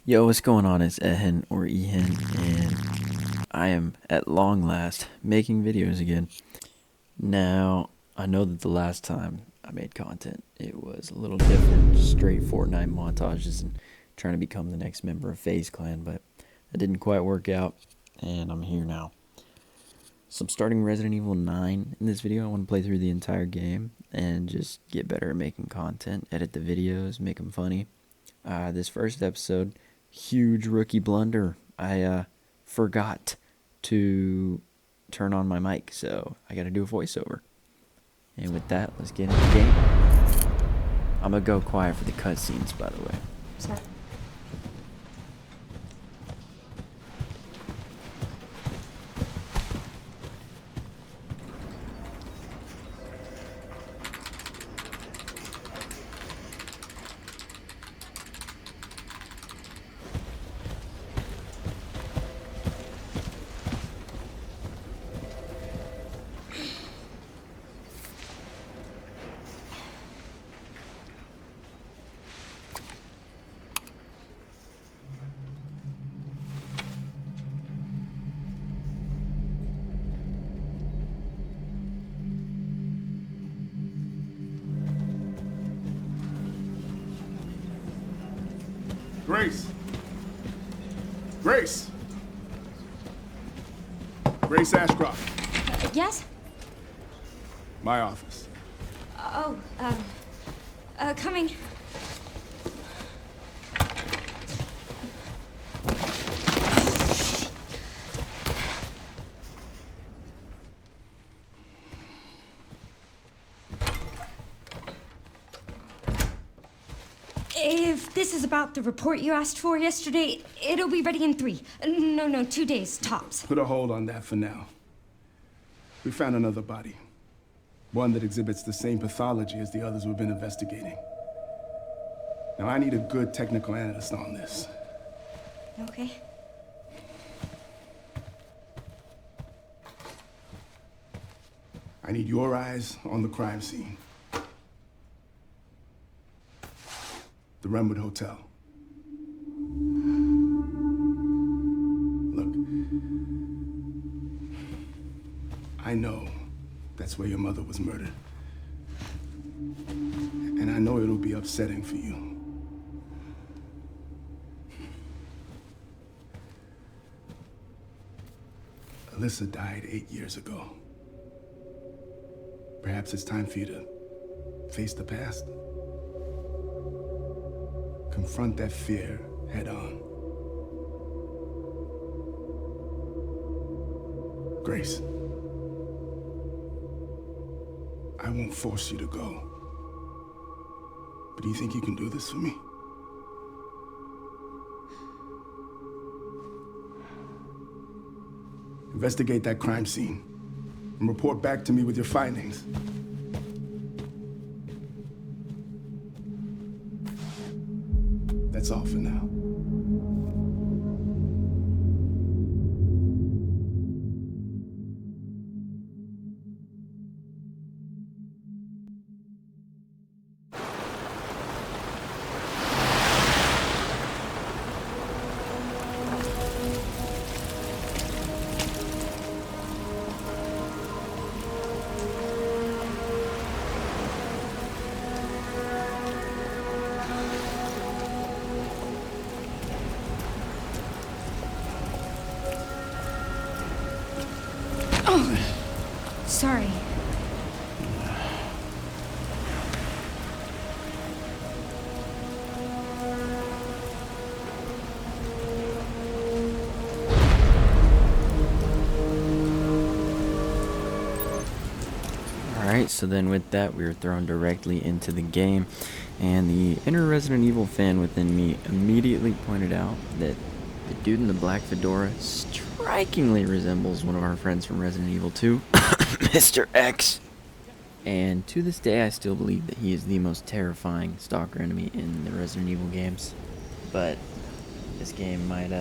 Yo, what's going on? It's Ehen or Ehen, and I am at long last making videos again. Now, I know that the last time I made content, it was a little different, just straight Fortnite montages and trying to become the next member of FaZe Clan, but that didn't quite work out, and I'm here now. So I'm starting Resident Evil 9 in this video. I want to play through the entire game and just get better at making content, edit the videos, make them funny. This first episode, huge rookie blunder. I forgot to turn on my mic, so I gotta do a voiceover. And with that, let's get into the game. I'm gonna go quiet for the cutscenes, by the way. Sorry. Grace! Grace! Grace Ashcroft. Yes? My office. Oh, coming. If this is about the report you asked for yesterday, it'll be ready in 3. No, 2 days, tops. Put a hold on that for now. We found another body. One that exhibits the same pathology as the others we've been investigating. Now, I need a good technical analyst on this. Okay. I need your eyes on the crime scene. The Renwood Hotel. Look, I know that's where your mother was murdered. And I know it'll be upsetting for you. Alyssa died 8 years ago. Perhaps it's time for you to face the past. Confront that fear head on. Grace, I won't force you to go. But do you think you can do this for me? Investigate that crime scene and report back to me with your findings. That's all for now. Sorry. Alright, so then with that, we were thrown directly into the game, and the inner Resident Evil fan within me immediately pointed out that the dude in the black fedora strikingly resembles one of our friends from Resident Evil 2, Mr. X. And to this day, I still believe that he is the most terrifying stalker enemy in the Resident Evil games. But this game might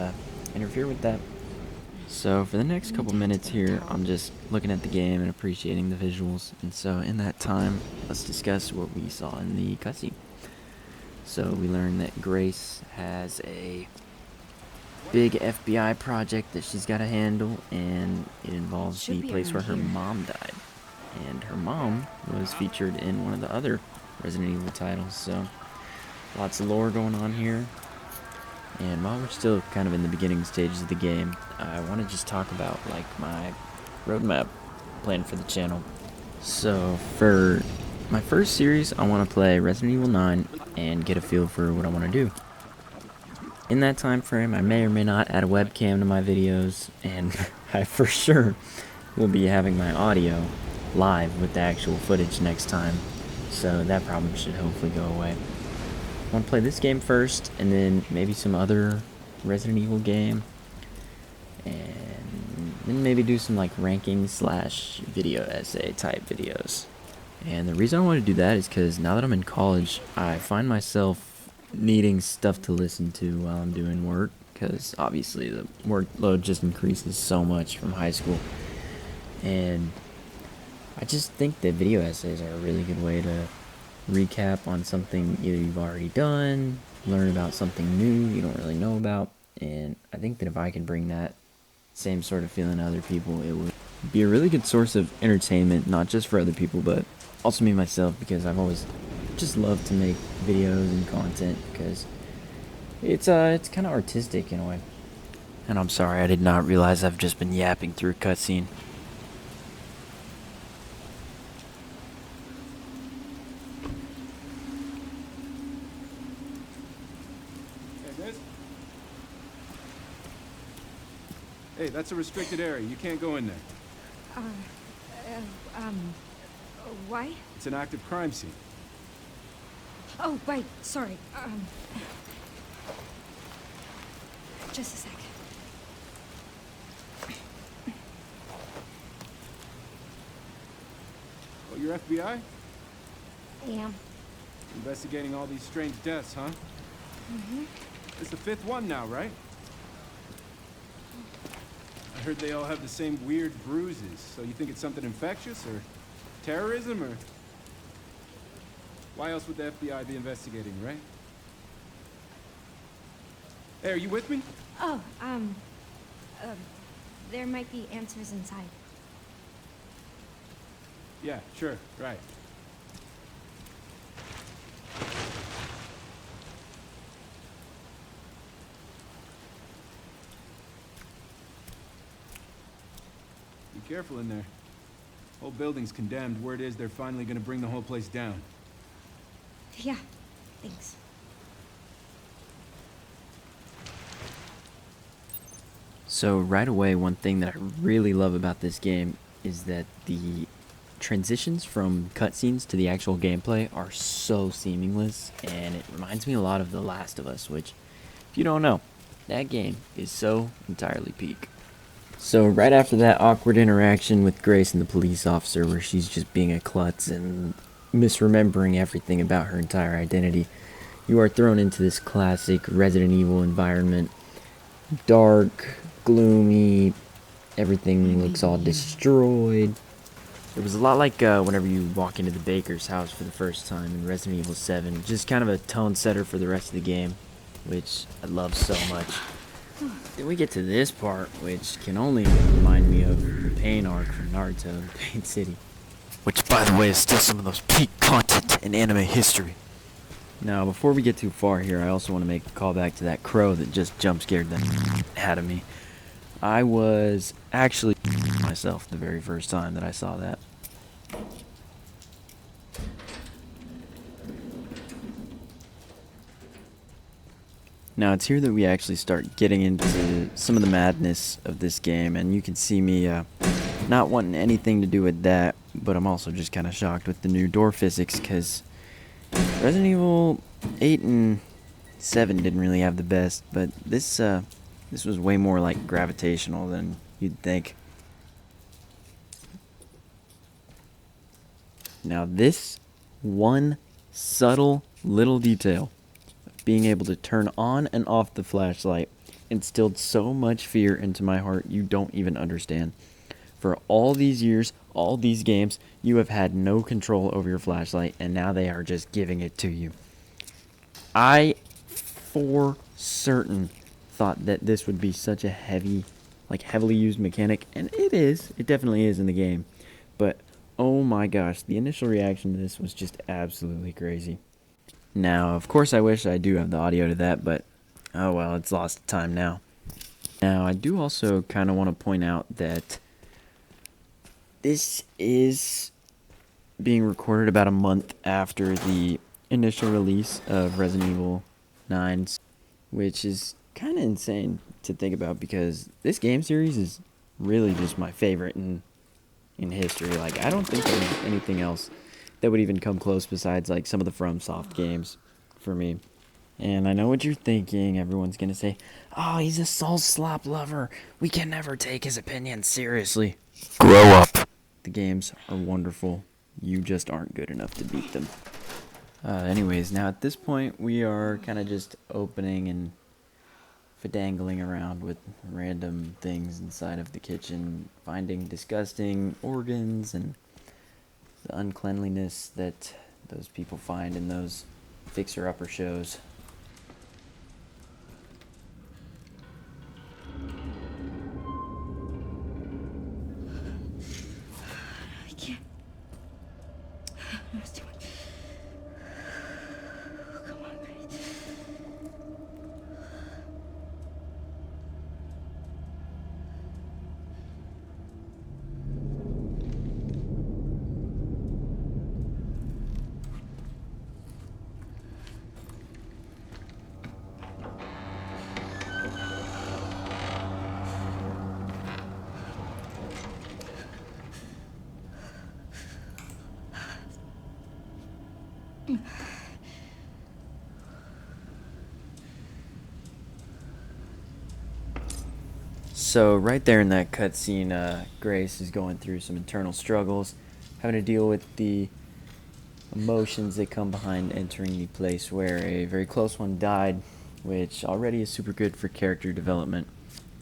interfere with that. So for the next couple minutes here, I'm just looking at the game and appreciating the visuals. And so in that time, let's discuss what we saw in the cutscene. So we learned that Grace has a big FBI project that she's got to handle, and it involves Should the be place where around her here. mom died. And her mom was featured in one of the other Resident Evil titles, so lots of lore going on here. And while we're still kind of in the beginning stages of the game, I want to just talk about like my roadmap plan for the channel. So for my first series, I want to play Resident Evil 9 and get a feel for what I want to do. In that time frame, I may or may not add a webcam to my videos, and I for sure will be having my audio live with the actual footage next time, so that problem should hopefully go away. I want to play this game first, and then maybe some other Resident Evil game, and then maybe do some like ranking slash video essay type videos. And the reason I want to do that is because now that I'm in college, I find myself needing stuff to listen to while I'm doing work, because obviously the workload just increases so much from high school. And I just think that video essays are a really good way to recap on something either you've already done, learn about something new you don't really know about, and I think that if I can bring that same sort of feeling to other people, it would be a really good source of entertainment, not just for other people, but also me myself, because I've always just loved to make videos and content, because it's kind of artistic in a way. And I'm sorry, I did not realize I've just been yapping through a cutscene. Hey, that's a restricted area. You can't go in there. Why? It's an active crime scene. Oh, right. Sorry. Just a sec. Oh, you're FBI? Yeah. Investigating all these strange deaths, huh? Mm-hmm. It's the 5th one now, right? I heard they all have the same weird bruises, so you think it's something infectious, or terrorism, or... Why else would the FBI be investigating, right? Hey, are you with me? Oh, there might be answers inside. Yeah, sure, right. Be careful in there. Whole building's condemned. Word is they're finally gonna bring the whole place down. Yeah, thanks. So right away, one thing that I really love about this game is that the transitions from cutscenes to the actual gameplay are so seamless, and it reminds me a lot of The Last of Us, which, if you don't know, that game is so entirely peak. So right after that awkward interaction with Grace and the police officer, where she's just being a klutz and misremembering everything about her entire identity, you are thrown into this classic Resident Evil environment. Dark, gloomy, everything looks all destroyed. It was a lot like whenever you walk into the baker's house for the first time in Resident Evil 7. Just kind of a tone setter for the rest of the game, which I love so much. Then we get to this part, which can only remind me of the Pain arc from Naruto, Pain City. Which, by the way, is still some of those peak content in anime history. Now, before we get too far here, I also want to make a callback to that crow that just jump scared the out of me. I was actually myself the very first time that I saw that. Now, it's here that we actually start getting into some of the madness of this game, and you can see me not wanting anything to do with that, but I'm also just kind of shocked with the new door physics, because Resident Evil 8 and 7 didn't really have the best, but this was way more like gravitational than you'd think. Now this one subtle little detail, being able to turn on and off the flashlight, instilled so much fear into my heart you don't even understand. For all these years, all these games, you have had no control over your flashlight, and now they are just giving it to you. I, for certain, thought that this would be such a heavily used mechanic, and it is. It definitely is in the game. But oh my gosh, the initial reaction to this was just absolutely crazy. Now, of course, I wish I do have the audio to that, but oh well, it's lost time now. Now, I do also kind of want to point out that this is being recorded about a month after the initial release of Resident Evil 9, which is kind of insane to think about because this game series is really just my favorite in history. Like, I don't think there's anything else that would even come close besides like some of the FromSoft games for me. And I know what you're thinking. Everyone's gonna say, "Oh, he's a soul slop lover. We can never take his opinion seriously." Grow up. The games are wonderful. You just aren't good enough to beat them. Anyways, now at this point, we are kind of just opening and fidangling around with random things inside of the kitchen, finding disgusting organs and the uncleanliness that those people find in those fixer-upper shows. I can't. It's too much. Come on, Grace. So right there in that cutscene, Grace is going through some internal struggles, having to deal with the emotions that come behind entering the place where a very close one died, which already is super good for character development.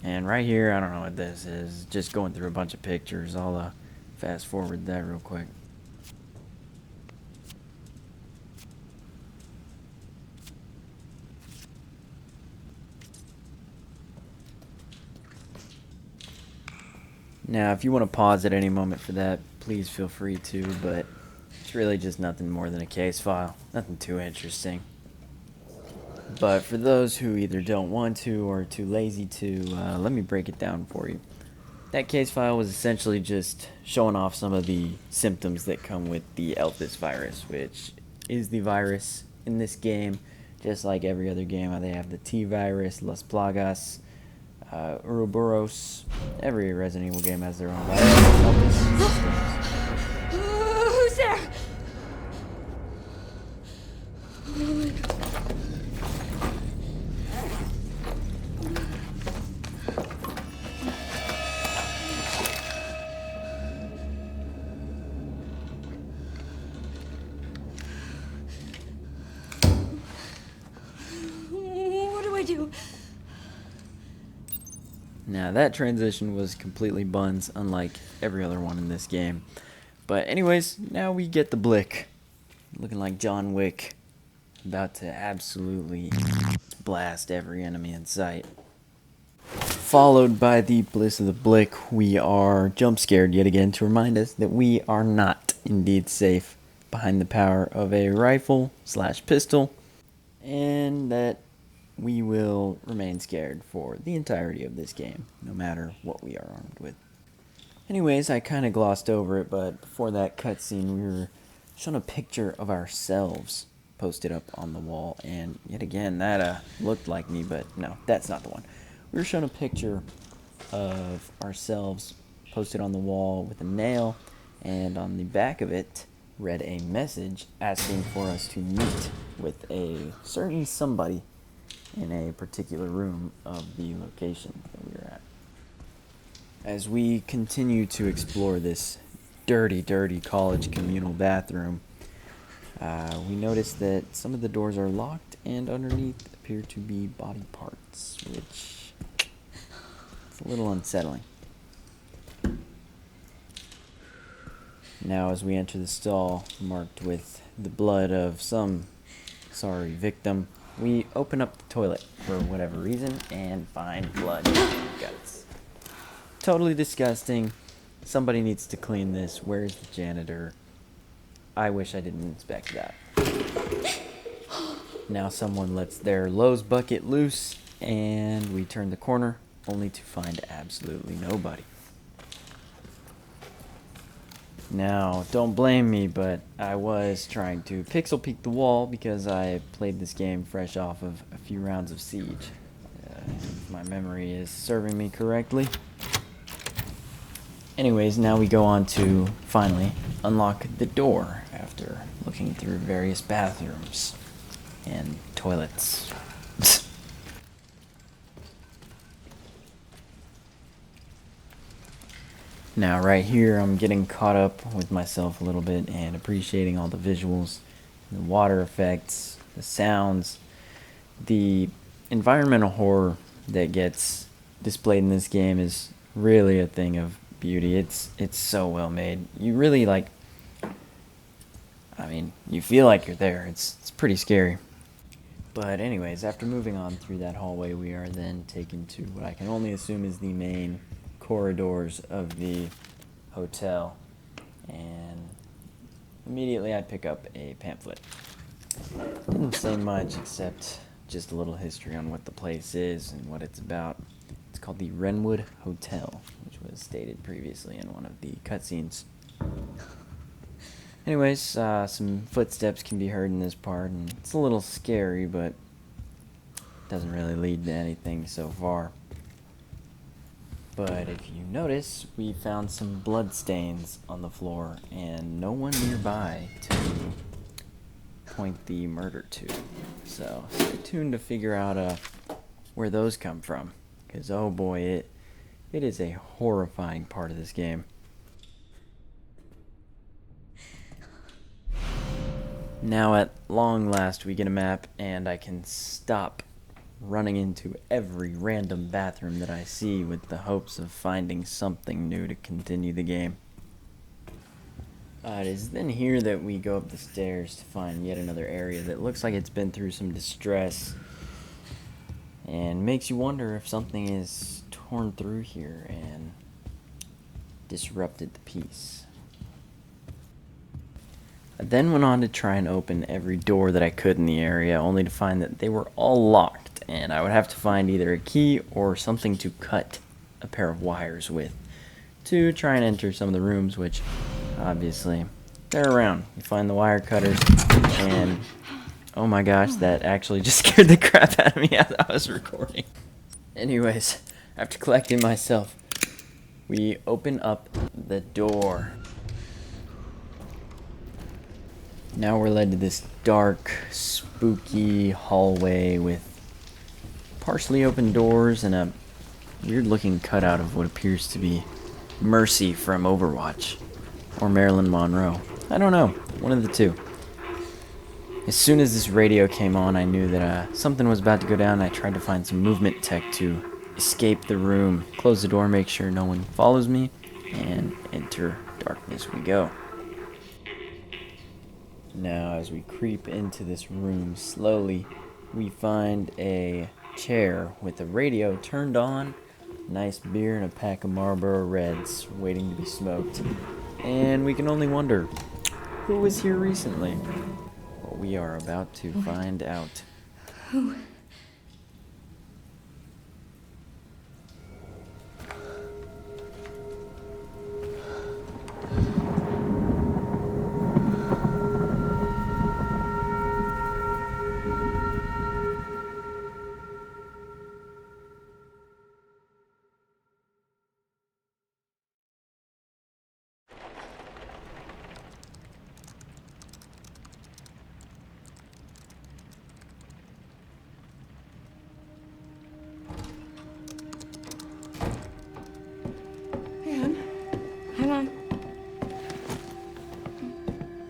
And right here, I don't know what this is, just going through a bunch of pictures. I'll fast forward that real quick. Now, if you want to pause at any moment for that, please feel free to, but it's really just nothing more than a case file. Nothing too interesting. But for those who either don't want to or are too lazy to, let me break it down for you. That case file was essentially just showing off some of the symptoms that come with the Elpis virus, which is the virus in this game, just like every other game. They have the T virus, Las Plagas, Ouroboros. Every Resident Evil game has their own virus. Elpis systems. Who's there? What do I do? Now that transition was completely buns, unlike every other one in this game. But anyways, now we get the Blick. Looking like John Wick. About to absolutely blast every enemy in sight. Followed by the bliss of the Blick, we are jump scared yet again to remind us that we are not indeed safe behind the power of a rifle/pistol, and that we will remain scared for the entirety of this game, no matter what we are armed with. Anyways, I kind of glossed over it, but before that cutscene, we were shown a picture of ourselves posted up on the wall, and yet again, that looked like me, but no, that's not the one. We were shown a picture of ourselves posted on the wall with a nail, and on the back of it read a message asking for us to meet with a certain somebody in a particular room of the location that we were at. As we continue to explore this dirty, dirty college communal bathroom, we notice that some of the doors are locked and underneath appear to be body parts, which is a little unsettling. Now as we enter the stall marked with the blood of some sorry victim, we open up the toilet for whatever reason and find blood. Guts. Totally disgusting. Somebody needs to clean this. Where's the janitor? I wish I didn't inspect that. Now someone lets their Lowe's bucket loose, and we turn the corner, only to find absolutely nobody. Now, don't blame me, but I was trying to pixel peek the wall because I played this game fresh off of a few rounds of Siege. If my memory is serving me correctly. Anyways, now we go on to, finally, unlock the door after looking through various bathrooms and toilets. Now right here I'm getting caught up with myself a little bit and appreciating all the visuals, the water effects, the sounds, the environmental horror that gets displayed in this game is really a thing of beauty. It's so well made. You really you feel like you're there. It's pretty scary. But anyways, after moving on through that hallway, we are then taken to what I can only assume is the main corridors of the hotel, and immediately I pick up a pamphlet. Didn't say much except just a little history on what the place is and what it's about. It's called the Wrenwood Hotel, which was stated previously in one of the cutscenes. Anyways, some footsteps can be heard in this part, and it's a little scary, but doesn't really lead to anything so far. But if you notice, we found some blood stains on the floor and no one nearby to point the murder to. So stay tuned to figure out where those come from, because oh boy, it is a horrifying part of this game. Now at long last we get a map and I can stop running into every random bathroom that I see with the hopes of finding something new to continue the game. It is then here that we go up the stairs to find yet another area that looks like it's been through some distress and makes you wonder if something is torn through here and disrupted the peace. I then went on to try and open every door that I could in the area, only to find that they were all locked, and I would have to find either a key or something to cut a pair of wires with to try and enter some of the rooms, which obviously they're around. You find the wire cutters, and oh my gosh, that actually just scared the crap out of me as I was recording. Anyways, after collecting myself, we open up the door. Now we're led to this dark, spooky hallway with partially open doors and a weird looking cutout of what appears to be Mercy from Overwatch. Or Marilyn Monroe. I don't know. One of the two. As soon as this radio came on, I knew that something was about to go down. I tried to find some movement tech to escape the room, close the door, make sure no one follows me, and enter darkness we go. Now, as we creep into this room slowly, we find a chair with a radio turned on, nice beer and a pack of Marlboro Reds waiting to be smoked. And we can only wonder, who was here recently? Well, we are about to find out. Who? Hang on.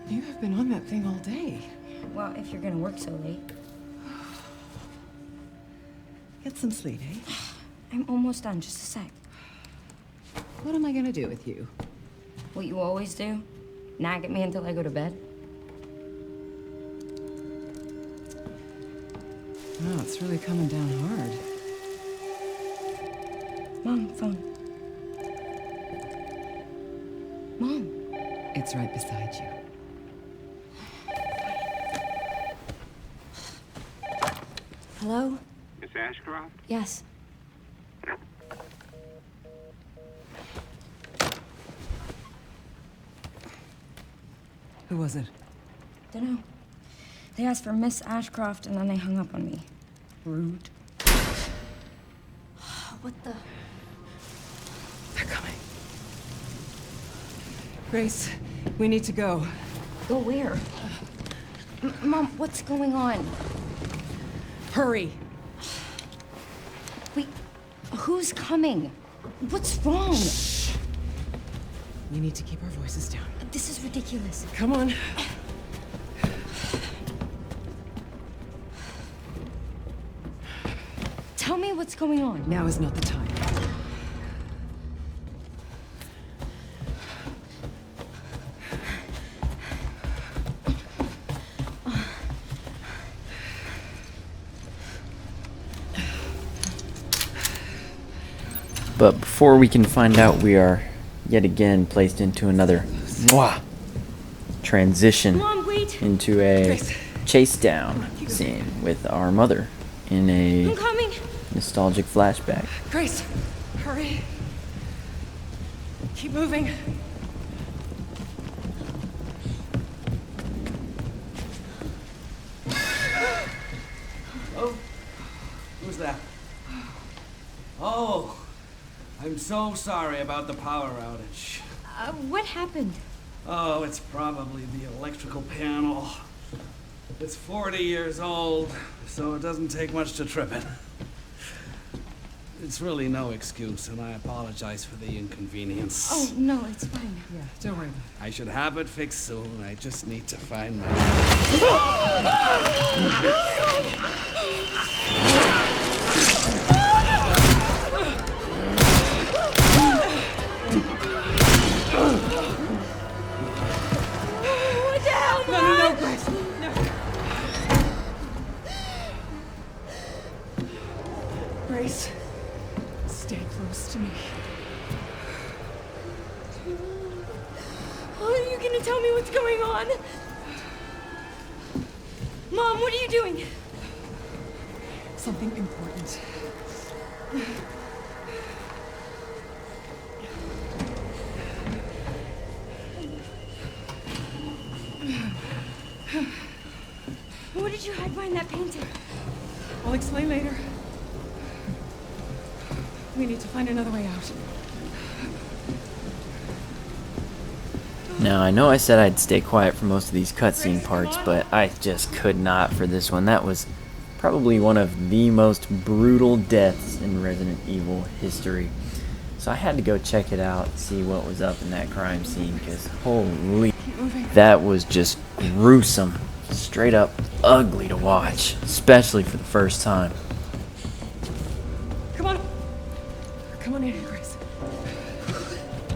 You have been on that thing all day. Well, if you're gonna work so late. Get some sleep, eh? I'm almost done, just a sec. What am I gonna do with you? What you always do? Nag at me until I go to bed? Wow, it's really coming down hard. Mom, phone. Mom. It's right beside you. Hello? Miss Ashcroft? Yes. Who was it? Dunno. They asked for Miss Ashcroft and then they hung up on me. Rude. What the? They're coming. Grace, we need to go. Go where? Mom, what's going on? Hurry! Wait, who's coming? What's wrong? We need to keep our voices down. This is ridiculous. Come on. Tell me what's going on. Now is not the time. But before we can find out, we are yet again placed into another transition Mom, wait! into a Grace. chase down scene with our mother in I'm a coming! nostalgic flashback. Grace, hurry. Keep moving. Oh, who's that? Oh, I'm so sorry about the power outage. What happened? Oh, it's probably the electrical panel. It's 40 years old, so it doesn't take much to trip it. It's really no excuse, and I apologize for the inconvenience. Oh, no, it's fine. Yeah, don't worry about it. I should have it fixed soon. I just need to find my... What the hell, No, no, no, Grace. No. Grace, stay close to me. Are you gonna tell me what's going on? Mom, what are you doing? Something important. What did you hide behind that painting? I'll explain later. We need to find another way out. Now, I know I said I'd stay quiet for most of these cutscene parts, but I just could not for this one. That was probably one of the most brutal deaths in Resident Evil history. So I had to go check it out, see what was up in that crime scene, because holy, that was just gruesome. Straight up ugly to watch, especially for the first time. Come on. Come on in, Grace.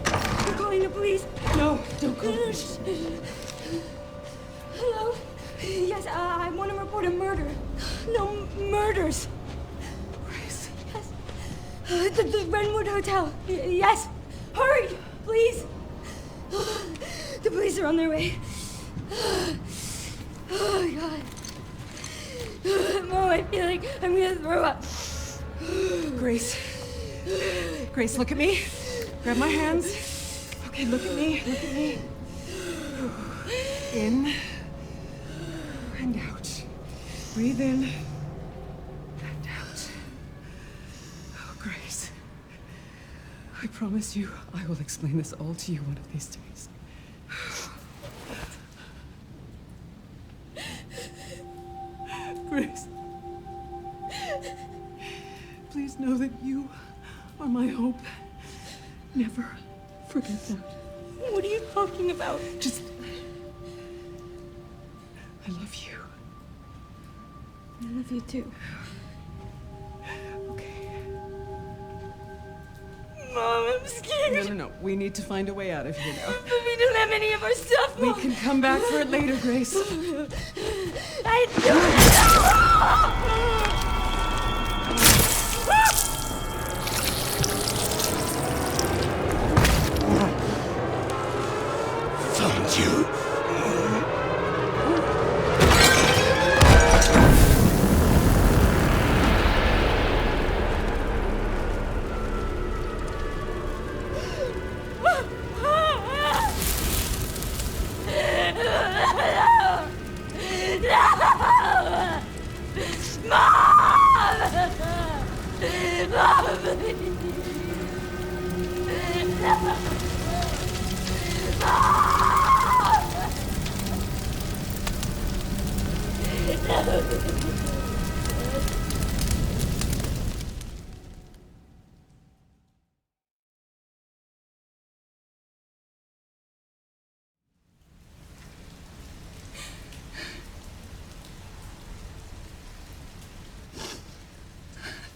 I'm calling the police. No, don't go. Hello? Yes, I want to report a murder. No, murders. Grace. Yes. The Renwood Hotel. Yes. Hurry, please. The police are on their way. Oh, God. Mom, I feel like I'm gonna throw up. Grace. Grace, look at me. Grab my hands. Okay, look at me. Look at me. In and out. Breathe in and out. Oh, Grace. I promise you, I will explain this all to you one of these days. Grace. Please know that you are my hope. Never forget that. What are you talking about? Just... I love you. I love you too. Okay. Mom, I'm scared. No. We need to find a way out of here now. But we don't have any of our stuff, We Mom. can come back for it later, Grace. I don't know.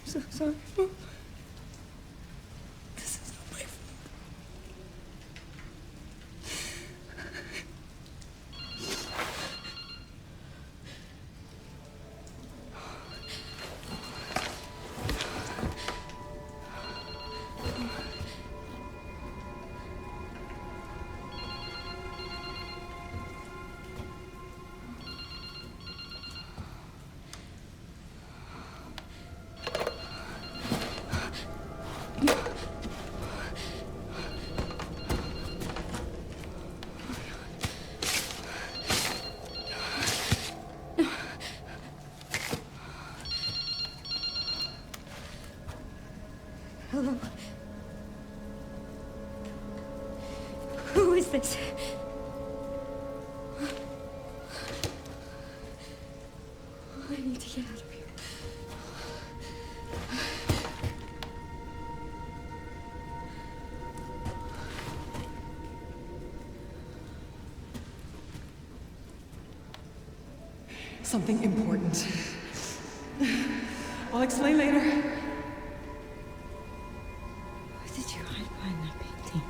So sorry, Mom. This is not my fault. Hello. Who is this? I need to get out of here. Something important. I'll explain later. What did you hide behind that painting?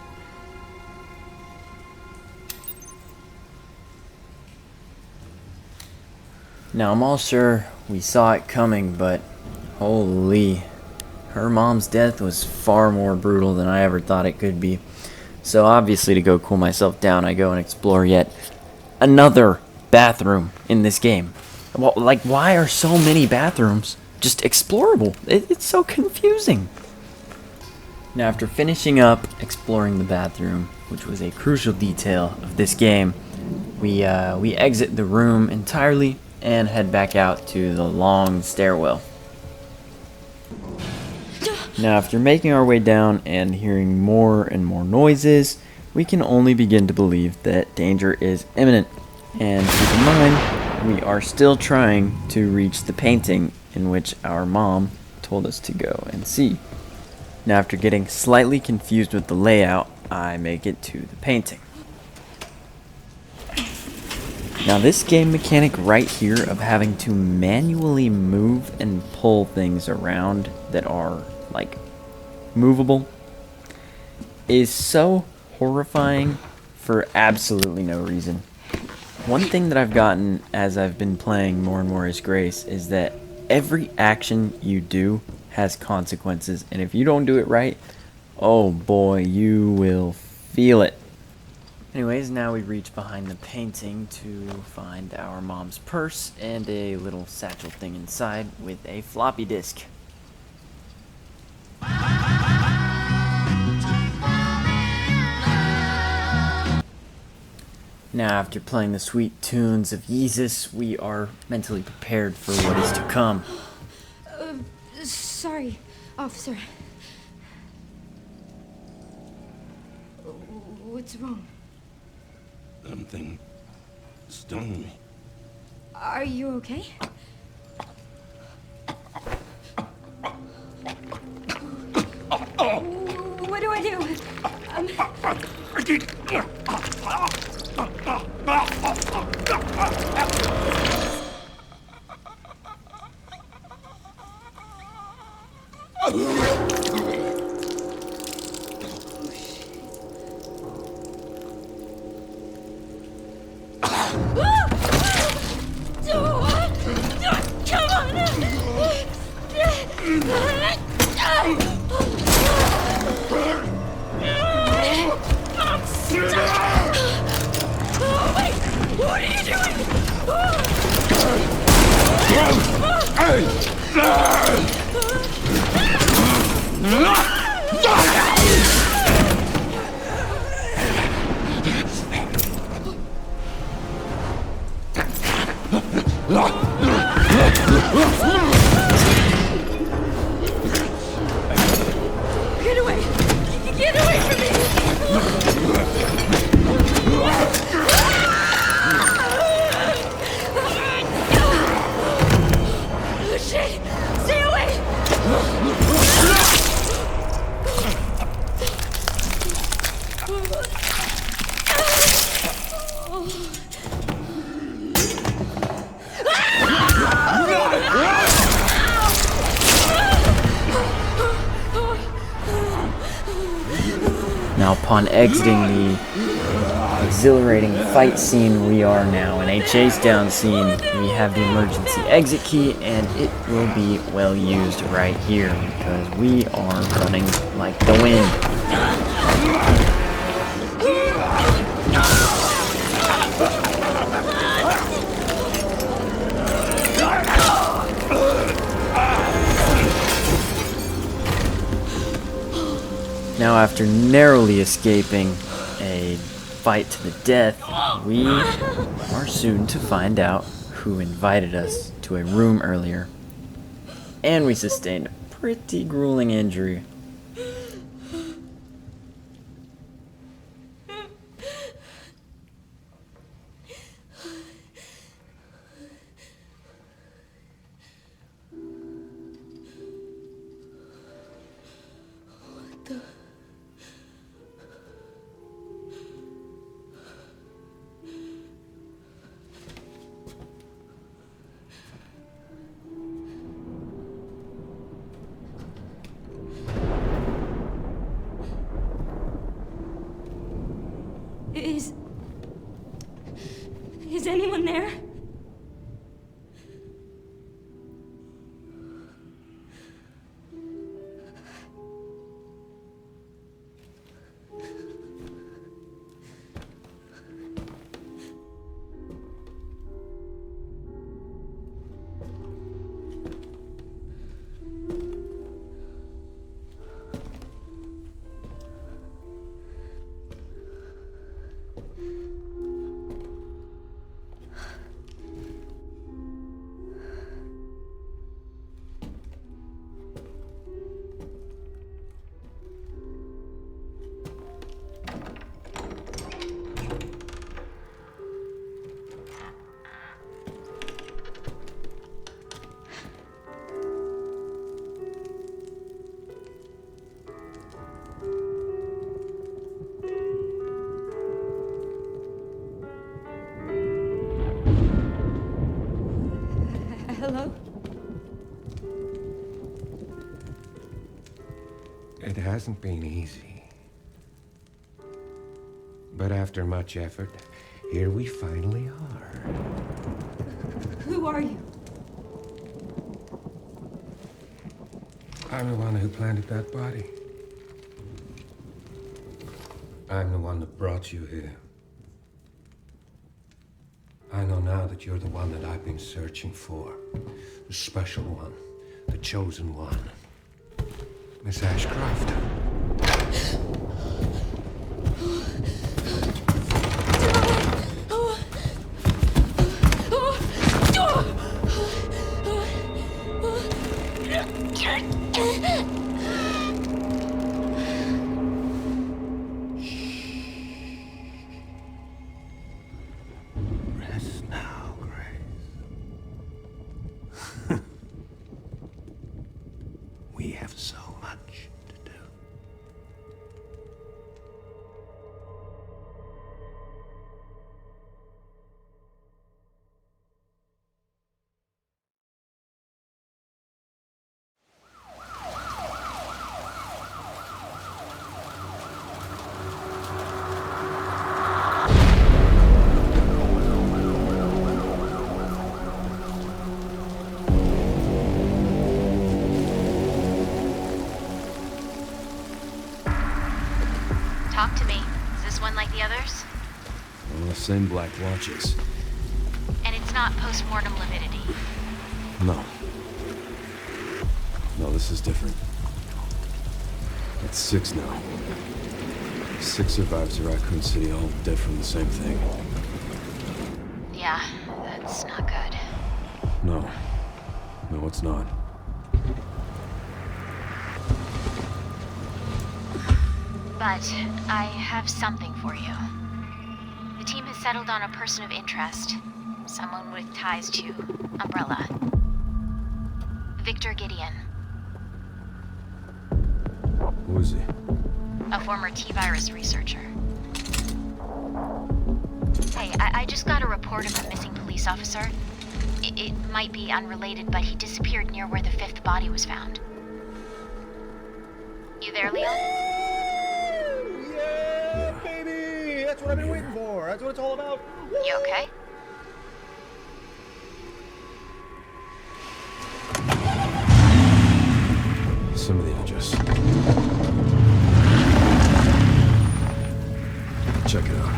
Now, I'm all sure we saw it coming, but holy, her mom's death was far more brutal than I ever thought it could be. So obviously, to go cool myself down, I go and explore yet another bathroom in this game. Well, like, why are so many bathrooms just explorable? It's so confusing. Now, after finishing up exploring the bathroom, which was a crucial detail of this game, we exit the room entirely and head back out to the long stairwell. Now, after making our way down and hearing more and more noises, we can only begin to believe that danger is imminent. And keep in mind, we are still trying to reach the painting in which our mom told us to go and see. Now, after getting slightly confused with the layout, I make it to the painting. Now, this game mechanic right here of having to manually move and pull things around that are, like, movable is so horrifying for absolutely no reason. One thing that I've gotten as I've been playing more and more as Grace is that every action you do has consequences, and if you don't do it right, oh boy, you will feel it. Anyways, now we reach behind the painting to find our mom's purse and a little satchel thing inside with a floppy disk. Now, after playing the sweet tunes of Yeezus, we are mentally prepared for what is to come. Sorry, officer. What's wrong? Something stung me. Are you okay? What do I do? Now, upon exiting the exhilarating fight scene, we are now in a chase down scene. We have the emergency exit key, and it will be well used right here because we are running like the wind. Now, after narrowly escaping a fight to the death, we are soon to find out who invited us to a room earlier. And we sustained a pretty grueling injury. Is anyone there? Hello? It hasn't been easy. But after much effort, here we finally are. Who are you? I'm the one who planted that body. I'm the one that brought you here. I know now that you're the one that I've been searching for. The special one. The chosen one. Miss Ashcroft. Rest now, Grace. We have so much to do. Talk to me. Is this one like the others? Well, same black watches. And it's not post-mortem lividity. No. No, this is different. It's 6 now. 6 survivors of Raccoon City, all dead from the same thing. Yeah, that's not good. No. No, it's not. But I have something for you. The team has settled on a person of interest. Someone with ties to Umbrella. Victor Gideon. Who is he? A former T-virus researcher. Hey, I just got a report of a missing police officer. It might be unrelated, but he disappeared near where the 5th body was found. You there, Leon? Yeah. Baby! That's what I've been waiting for. That's what it's all about. You okay? Some of the address. Check it out.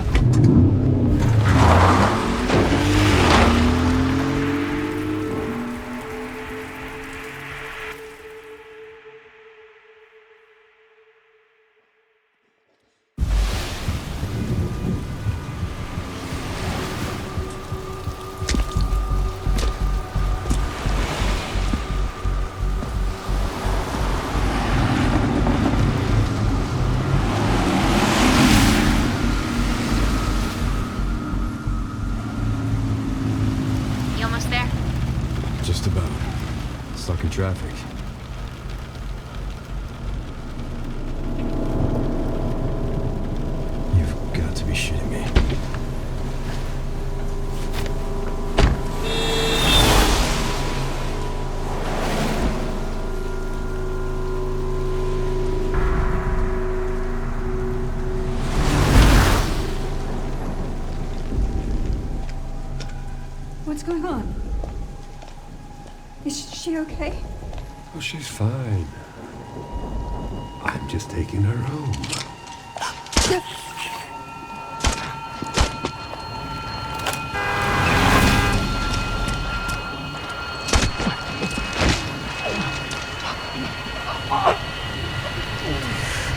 You almost there? Just about. Stuck in traffic. You've got to be shitting me. What's going on? Is she okay? Oh, she's fine. I'm just taking her home.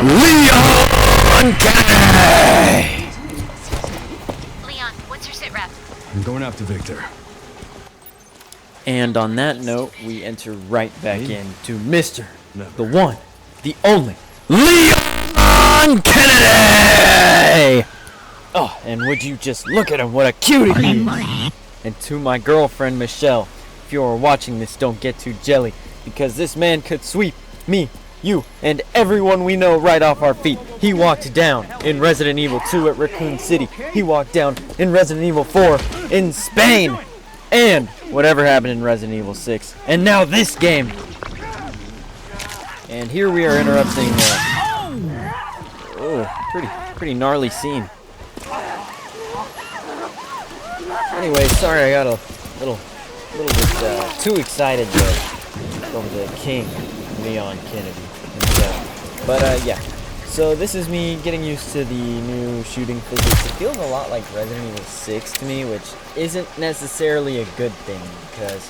Leon Kennedy! Leon, what's your sit rep? I'm going after Victor. And on that note, we enter right back into Mr. The one, the only, Leon Kennedy! Oh, and would you just look at him, what a cutie he is. And to my girlfriend, Michelle, if you are watching this, don't get too jelly, because this man could sweep me, you, and everyone we know right off our feet. He walked down in Resident Evil 2 at Raccoon City. He walked down in Resident Evil 4 in Spain. And whatever happened in Resident Evil 6. And now this game. And here we are interrupting. Pretty gnarly scene. Anyway, sorry I got a little bit too excited over the King, Leon Kennedy himself. But yeah. So this is me getting used to the new shooting physics. It feels a lot like Resident Evil 6 to me, which isn't necessarily a good thing, because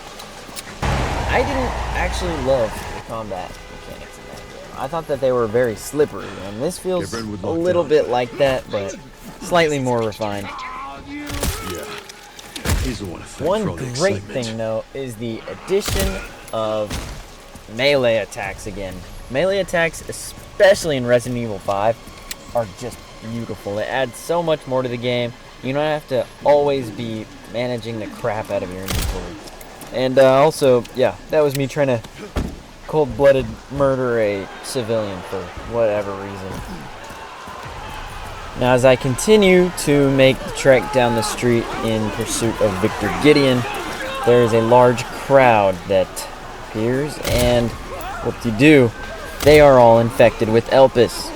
I didn't actually love the combat mechanics in that game. I thought that they were very slippery, and this feels a little bit like that, but slightly more refined. Yeah. He's the one One great thing, though, is the addition of melee attacks again. Melee attacks, especially in Resident Evil 5, are just beautiful. It adds so much more to the game. You don't have to always be managing the crap out of your inventory. And also, yeah, that was me trying to cold-blooded murder a civilian for whatever reason. Now, as I continue to make the trek down the street in pursuit of Victor Gideon, there is a large crowd that appears, and whoop-de-doo, they are all infected with Elpis,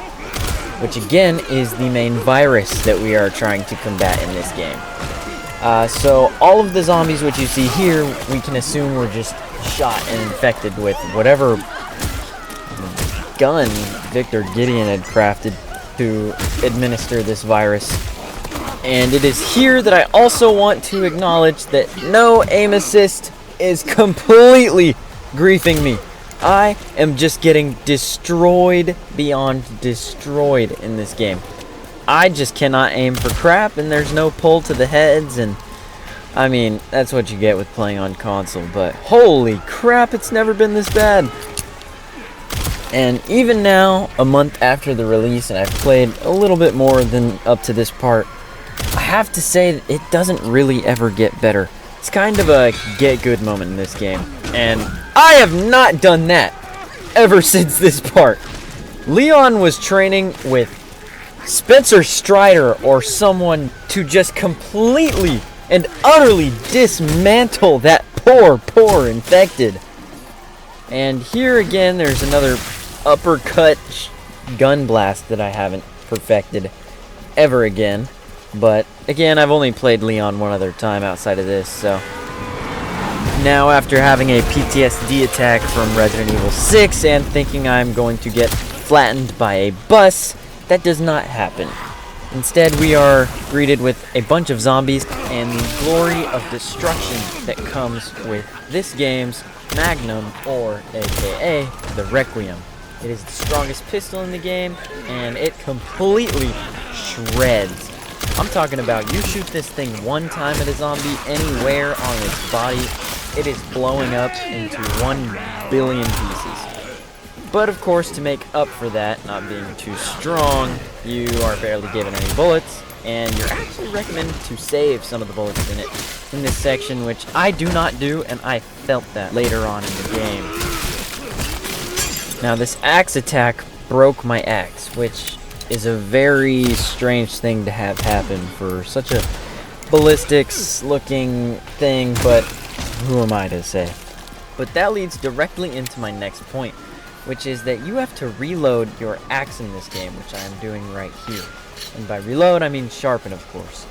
which again is the main virus that we are trying to combat in this game. So all of the zombies which you see here, we can assume were just shot and infected with whatever gun Victor Gideon had crafted to administer this virus. And it is here that I also want to acknowledge that no aim assist is completely griefing me. I am just getting destroyed beyond destroyed in this game. I just cannot aim for crap, and there's no pull to the heads, and I mean, that's what you get with playing on console, but holy crap, it's never been this bad. And even now, a month after the release, and I've played a little bit more than up to this part, I have to say that it doesn't really ever get better. It's kind of a get good moment in this game, and I have not done that ever since this part. Leon was training with Spencer Strider or someone to just completely and utterly dismantle that poor infected. And here again, there's another uppercut gun blast that I haven't perfected ever again. But again, I've only played Leon one other time outside of this, so now after having a PTSD attack from Resident Evil 6 and thinking I'm going to get flattened by a bus, that does not happen. Instead, we are greeted with a bunch of zombies and the glory of destruction that comes with this game's Magnum, or aka the Requiem. It is the strongest pistol in the game, and it completely shreds. I'm talking about you shoot this thing one time at a zombie anywhere on its body, it is blowing up into 1 billion pieces. But of course, to make up for that, not being too strong, you are barely given any bullets, and you're actually recommended to save some of the bullets in it in this section, which I do not do, and I felt that later on in the game. Now, this axe attack broke my axe, which is a very strange thing to have happen for such a ballistics-looking thing, but who am I to say? But that leads directly into my next point, which is that you have to reload your axe in this game, which I am doing right here. And by reload, I mean sharpen, of course.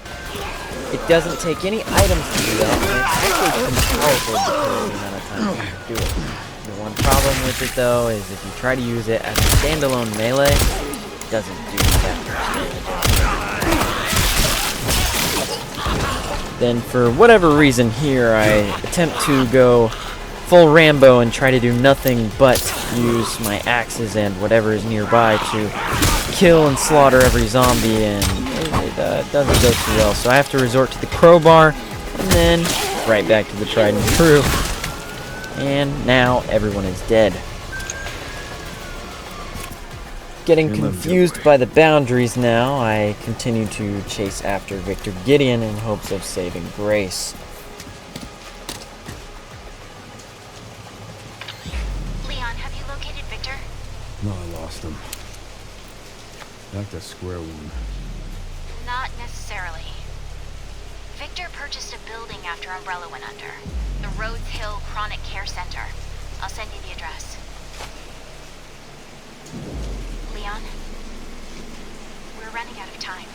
It doesn't take any items to do that, and it's actually powerful because of the amount of time you can do it. The one problem with it, though, is if you try to use it as a standalone melee, it doesn't do that much damage. Then, for whatever reason here, I attempt to go full Rambo and try to do nothing but use my axes and whatever is nearby to kill and slaughter every zombie, and it doesn't go too well. So I have to resort to the crowbar, and then right back to the tried and true. And now everyone is dead. Getting confused by the boundaries now, I continue to chase after Victor Gideon in hopes of saving Grace. Leon, have you located Victor? No, I lost him. Back to square one. Not necessarily. Victor purchased a building after Umbrella went under. The Rhodes Hill Chronic Care Center. I'll send you the address. Leon? We're running out of time.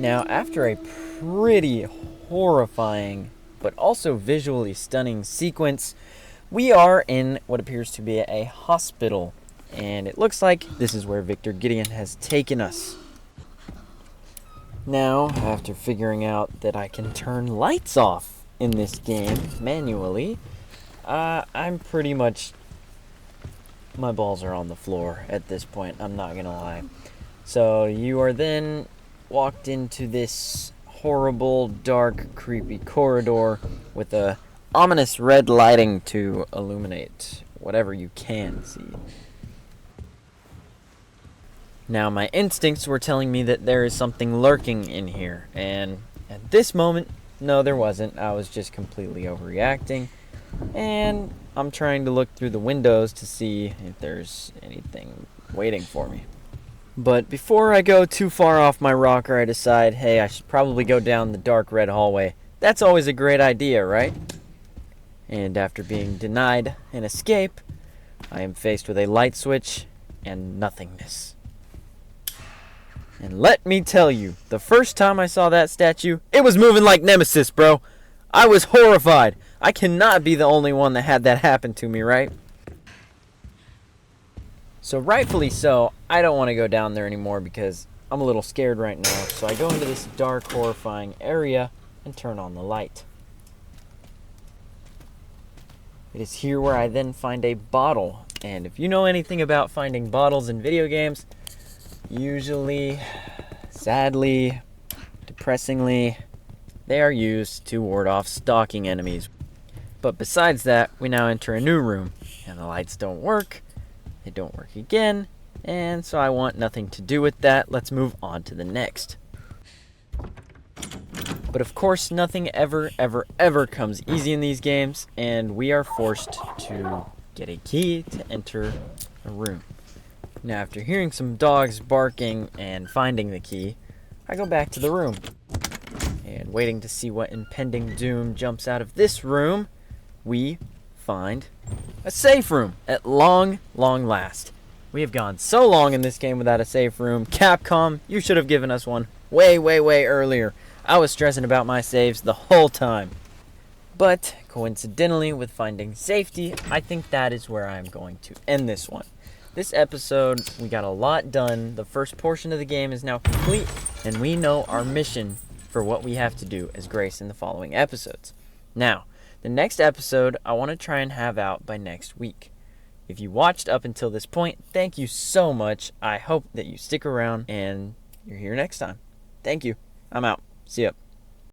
Now, after a pretty horrifying but also visually stunning sequence, we are in what appears to be a hospital, and it looks like this is where Victor Gideon has taken us. Now, after figuring out that I can turn lights off in this game manually, I'm pretty much... my balls are on the floor at this point, I'm not gonna lie. So you are then walked into this horrible, dark, creepy corridor with a ominous red lighting to illuminate whatever you can see. Now, my instincts were telling me that there is something lurking in here, and at this moment, no, there wasn't. I was just completely overreacting, and I'm trying to look through the windows to see if there's anything waiting for me. But before I go too far off my rocker, I decide, hey, I should probably go down the dark red hallway. That's always a great idea, right? And after being denied an escape, I am faced with a light switch and nothingness. And let me tell you, the first time I saw that statue, it was moving like Nemesis, bro. I was horrified. I cannot be the only one that had that happen to me, right? So rightfully so, I don't want to go down there anymore because I'm a little scared right now. So I go into this dark, horrifying area and turn on the light. It is here where I then find a bottle. And if you know anything about finding bottles in video games, usually, sadly, depressingly, they are used to ward off stalking enemies. But besides that, we now enter a new room, and the lights don't work, they don't work again, and so I want nothing to do with that. Let's move on to the next. But of course, nothing ever comes easy in these games, and we are forced to get a key to enter a room. Now, after hearing some dogs barking and finding the key, I go back to the room. And waiting to see what impending doom jumps out of this room, we find a safe room at long last. We have gone so long in this game without a safe room. Capcom, you should have given us one way earlier. I was stressing about my saves the whole time. But coincidentally, with finding safety, I think that is where I'm going to end this one. This episode, we got a lot done. The first portion of the game is now complete, and we know our mission for what we have to do as Grace in the following episodes. Now, the next episode, I want to try and have out by next week. If you watched up until this point, thank you so much. I hope that you stick around, and you're here next time. Thank you. I'm out. See ya.